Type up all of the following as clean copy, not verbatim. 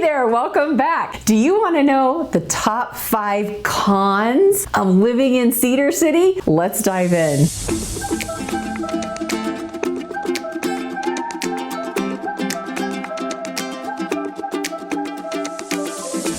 there, welcome back. Do you want to know the top 5 cons of living in Cedar City? Let's dive in.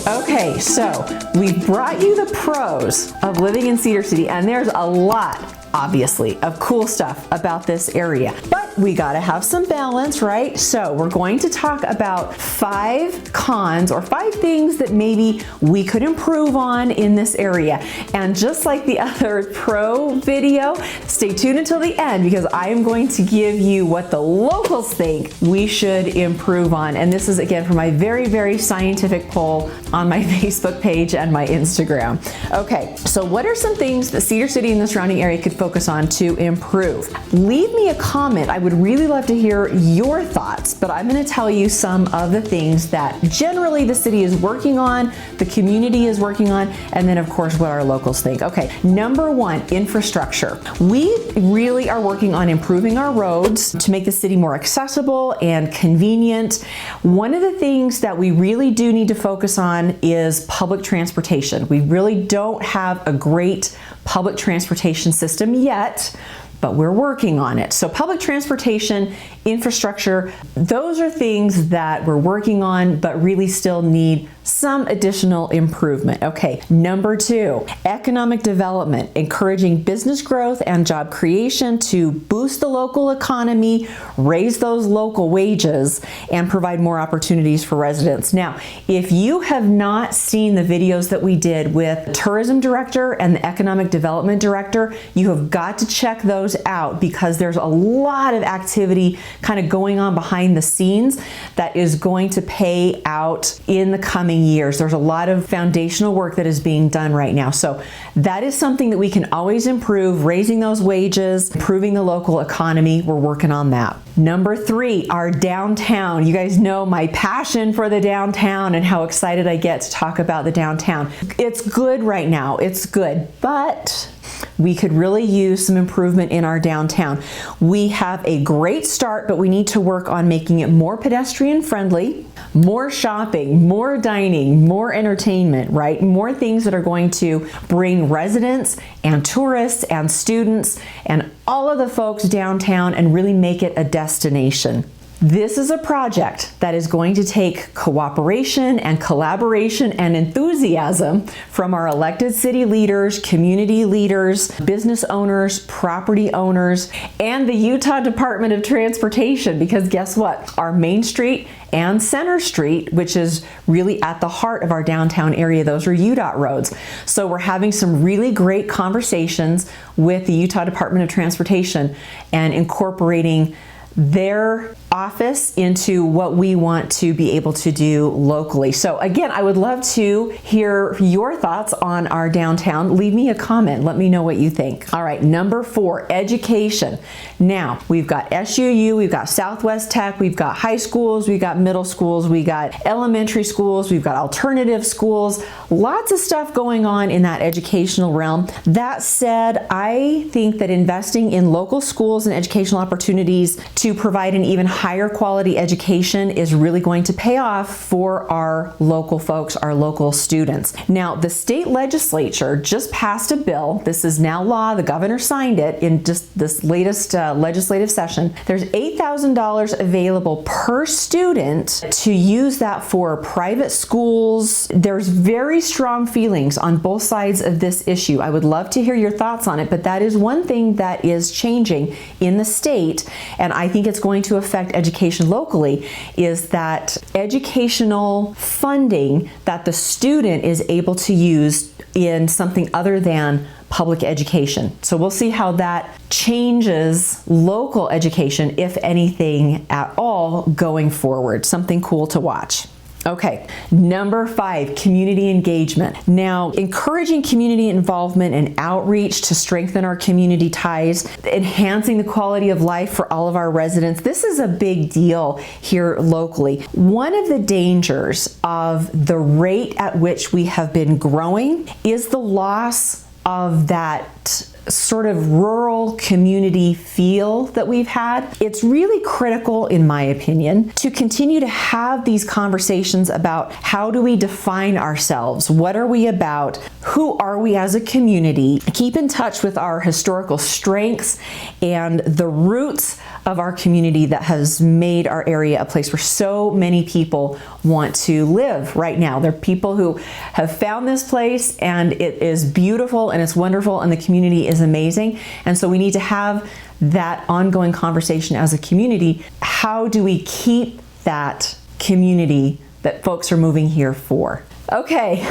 Okay, so we brought you the pros of living in Cedar City, and there's a lot, obviously, of cool stuff about this area. But we gotta have some balance, right? So we're going to talk about 5 cons or 5 things that maybe we could improve on in this area. And just like the other pro video, stay tuned until the end because I am going to give you what the locals think we should improve on. And this is again from my very, very scientific poll on my Facebook page and my Instagram. Okay, so what are some things that Cedar City and the surrounding area could focus on to improve? Leave me a comment. I would really love to hear your thoughts, but I'm going to tell you some of the things that generally the city is working on, the community is working on, and then of course what our locals think. Okay, number 1, infrastructure. We really are working on improving our roads to make the city more accessible and convenient. One of the things that we really do need to focus on is public transportation. We really don't have a great public transportation system yet, but we're working on it. So public transportation, infrastructure, those are things that we're working on, but really still need some additional improvement. Okay, number 2, economic development, encouraging business growth and job creation to boost the local economy, raise those local wages, and provide more opportunities for residents. Now, if you have not seen the videos that we did with the tourism director and the economic development director, you have got to check those out because there's a lot of activity kind of going on behind the scenes that is going to pay out in the coming years. There's a lot of foundational work that is being done right now. So that is something that we can always improve, raising those wages, improving the local economy. We're working on that. Number 3, our downtown. You guys know my passion for the downtown and how excited I get to talk about the downtown. It's good right now, it's good, but we could really use some improvement in our downtown. We have a great start, but we need to work on making it more pedestrian friendly, more shopping, more dining, more entertainment, right? More things that are going to bring residents and tourists and students and all of the folks downtown and really make it a destination. This is a project that is going to take cooperation and collaboration and enthusiasm from our elected city leaders, community leaders, business owners, property owners, and the Utah Department of Transportation, because guess what? Our Main Street and Center Street, which is really at the heart of our downtown area, those are UDOT roads. So we're having some really great conversations with the Utah Department of Transportation and incorporating their office into what we want to be able to do locally. So again, I would love to hear your thoughts on our downtown. Leave me a comment. Let me know what you think. All right, number 4, education. Now, we've got SUU, we've got Southwest Tech, we've got high schools, we've got middle schools, we got elementary schools, we've got alternative schools, lots of stuff going on in that educational realm. That said, I think that investing in local schools and educational opportunities to provide an even higher quality education is really going to pay off for our local folks, our local students. Now, the state legislature just passed a bill. This is now law. The governor signed it in just this latest legislative session. There's $8,000 available per student to use that for private schools. There's very strong feelings on both sides of this issue. I would love to hear your thoughts on it, but that is one thing that is changing in the state, and I think it's going to affect education locally, is that educational funding that the student is able to use in something other than public education. So we'll see how that changes local education, if anything at all, going forward. Something cool to watch. Okay, number 5, community engagement. Now, encouraging community involvement and outreach to strengthen our community ties, enhancing the quality of life for all of our residents. This is a big deal here locally. One of the dangers of the rate at which we have been growing is the loss of that sort of rural community feel that we've had, it's really critical, in my opinion, to continue to have these conversations about how do we define ourselves? What are we about? Who are we as a community? Keep in touch with our historical strengths and the roots of our community that has made our area a place where so many people want to live right now. There are people who have found this place and it is beautiful and it's wonderful and the community is amazing. And so we need to have that ongoing conversation as a community. How do we keep that community that folks are moving here for? Okay,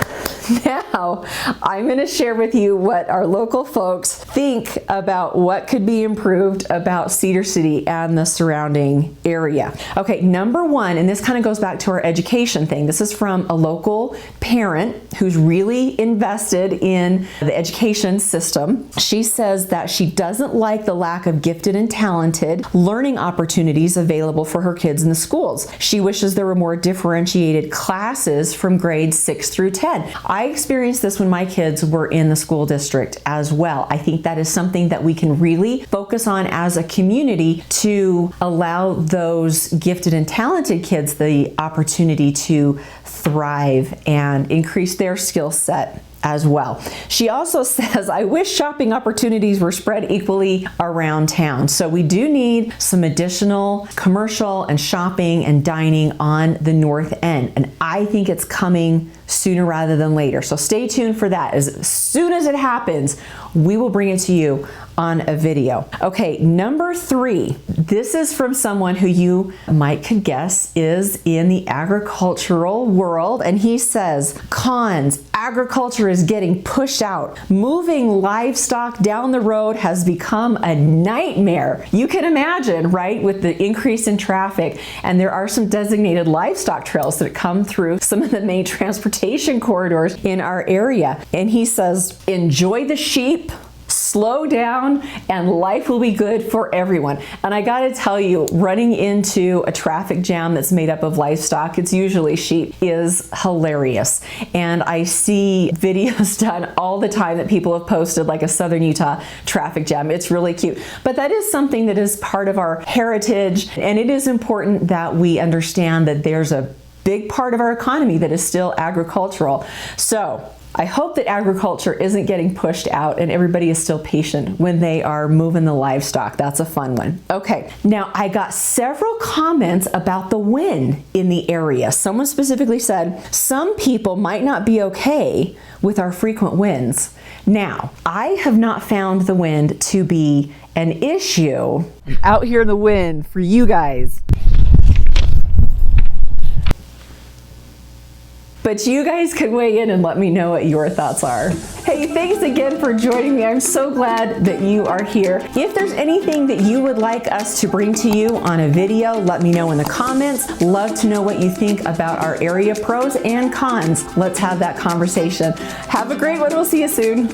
now I'm going to share with you what our local folks think about what could be improved about Cedar City and the surrounding area. Okay, number one, and this kind of goes back to our education thing. This is from a local parent who's really invested in the education system. She says that she doesn't like the lack of gifted and talented learning opportunities available for her kids in the schools. She wishes there were more differentiated classes from grades 6 through 10. I experienced this when my kids were in the school district as well. I think that is something that we can really focus on as a community to allow those gifted and talented kids the opportunity to thrive and increase their skill set as well. She also says, I wish shopping opportunities were spread equally around town. So we do need some additional commercial and shopping and dining on the north end. And I think it's coming sooner rather than later. So stay tuned for that. As soon as it happens, we will bring it to you on a video. Okay, number 3. This is from someone who you might could guess is in the agricultural world. And he says, cons, agriculture is getting pushed out. Moving livestock down the road has become a nightmare. You can imagine, right, with the increase in traffic. And there are some designated livestock trails that come through some of the main transportation corridors in our area. And he says, enjoy the sheep, slow down, and life will be good for everyone. And I gotta tell you, running into a traffic jam that's made up of livestock, it's usually sheep, is hilarious. And I see videos done all the time that people have posted, like a Southern Utah traffic jam. It's really cute. But that is something that is part of our heritage, and it is important that we understand that there's a big part of our economy that is still agricultural. So I hope that agriculture isn't getting pushed out and everybody is still patient when they are moving the livestock. That's a fun one. Okay, now I got several comments about the wind in the area. Someone specifically said, some people might not be okay with our frequent winds. Now, I have not found the wind to be an issue out here in the wind for you guys. But you guys can weigh in and let me know what your thoughts are. Hey, thanks again for joining me. I'm so glad that you are here. If there's anything that you would like us to bring to you on a video, let me know in the comments. Love to know what you think about our area pros and cons. Let's have that conversation. Have a great one. We'll see you soon.